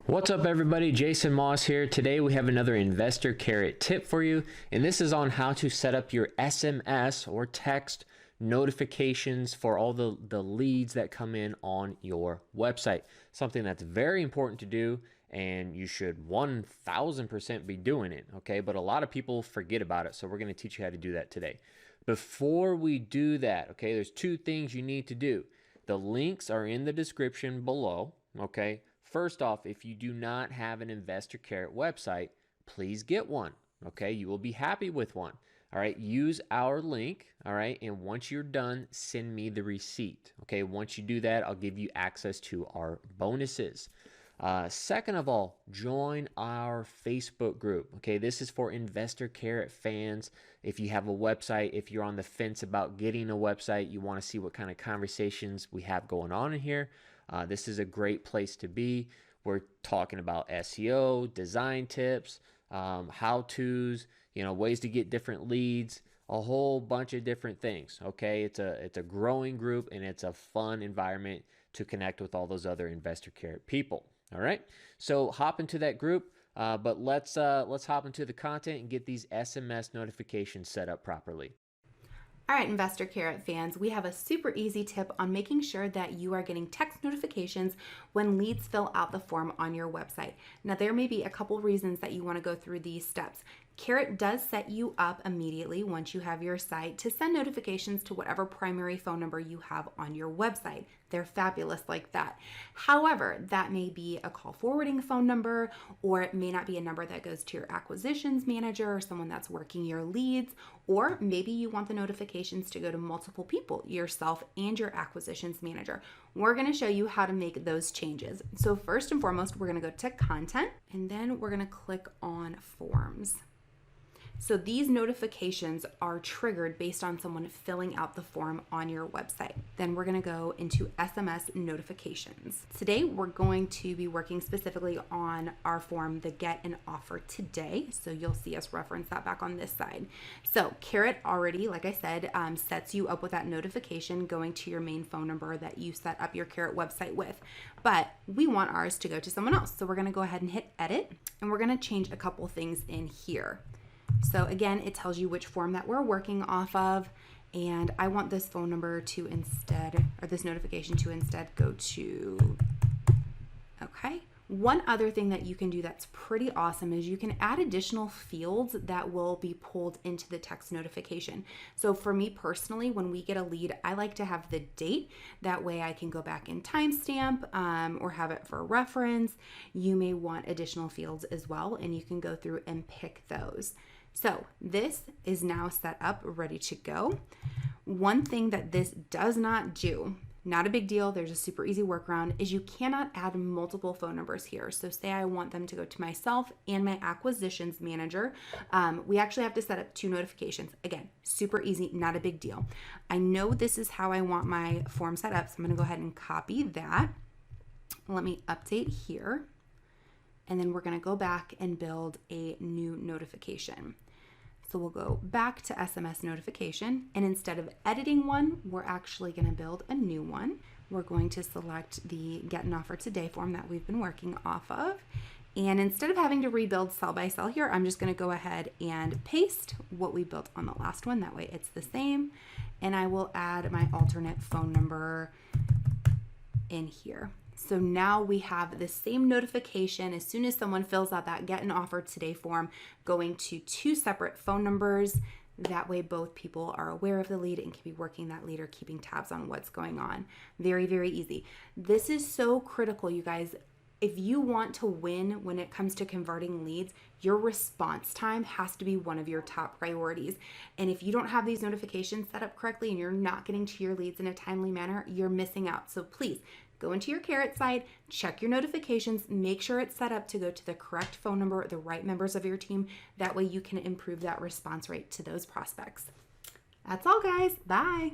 What's up everybody, JMoss here. Today we have another investor carrot tip for you, and this is on how to set up your SMS or text notifications for all the leads that come in on your website. Something that's very important to do, and you should 1000% be doing it, okay? But a lot of people forget about it, so we're gonna teach you how to do that today. Before we do that, okay, there's two things you need to do. The links are in the description below, okay? First off, if you do not have an Investor Carrot website, please get one, okay? You will be happy with one, all right? Use our link, all right? And once you're done, send me the receipt, okay? Once you do that, I'll give you access to our bonuses. Second of all, join our Facebook group, okay? This is for Investor Carrot fans. If you have a website, if you're on the fence about getting a website, you want to see what kind of conversations we have going on in here, this is a great place to be. We're talking about SEO, design tips, how-tos, ways to get different leads, a whole bunch of different things, okay? It's a growing group, and it's a fun environment to connect with all those other Investor Carrot people, all right? So hop into that group, but let's hop into the content and get these SMS notifications set up properly. All right, Investor Carrot fans, we have a super easy tip on making sure that you are getting text notifications when leads fill out the form on your website. Now, there may be a couple reasons that you want to go through these steps. Carrot does set you up immediately once you have your site to send notifications to whatever primary phone number you have on your website. They're fabulous like that. However, that may be a call forwarding phone number, or it may not be a number that goes to your acquisitions manager or someone that's working your leads, or maybe you want the notifications to go to multiple people, yourself and your acquisitions manager. We're going to show you how to make those changes. So first and foremost, we're going to go to content, and then we're going to click on forms. So these notifications are triggered based on someone filling out the form on your website. Then we're going to go into SMS notifications. Today, we're going to be working specifically on our form, the Get an Offer Today. So you'll see us reference that back on this side. So Carrot already, like I said, sets you up with that notification going to your main phone number that you set up your Carrot website with. But we want ours to go to someone else. So we're going to go ahead and hit edit, and we're going to change a couple things in here. So again, it tells you which form that we're working off of, and I want this phone number to instead, or this notification to instead go to, okay. One other thing that you can do that's pretty awesome is you can add additional fields that will be pulled into the text notification. So for me personally, when we get a lead, I like to have the date. That way I can go back and timestamp or have it for reference. You may want additional fields as well, and you can go through and pick those. So this is now set up, ready to go. One thing that this does not do, not a big deal, there's a super easy workaround, is you cannot add multiple phone numbers here. So say I want them to go to myself and my acquisitions manager. We actually have to set up 2 notifications. Again, super easy, not a big deal. I know this is how I want my form set up, so I'm gonna go ahead and copy that. Let me update here. And then we're gonna go back and build a new notification. So we'll go back to SMS notification, and instead of editing one, we're actually gonna build a new one. We're going to select the Get an Offer Today form that we've been working off of. And instead of having to rebuild cell by cell here, I'm just gonna go ahead and paste what we built on the last one. That way it's the same. And I will add my alternate phone number in here. So now we have the same notification as soon as someone fills out that Get an Offer Today form, going to 2 separate phone numbers. That way both people are aware of the lead and can be working that lead or keeping tabs on what's going on. Very, very easy. This is so critical, you guys. If you want to win when it comes to converting leads, your response time has to be one of your top priorities. And if you don't have these notifications set up correctly and you're not getting to your leads in a timely manner, you're missing out. So please go into your Carrot site, check your notifications, make sure it's set up to go to the correct phone number, the right members of your team. That way you can improve that response rate to those prospects. That's all, guys. Bye.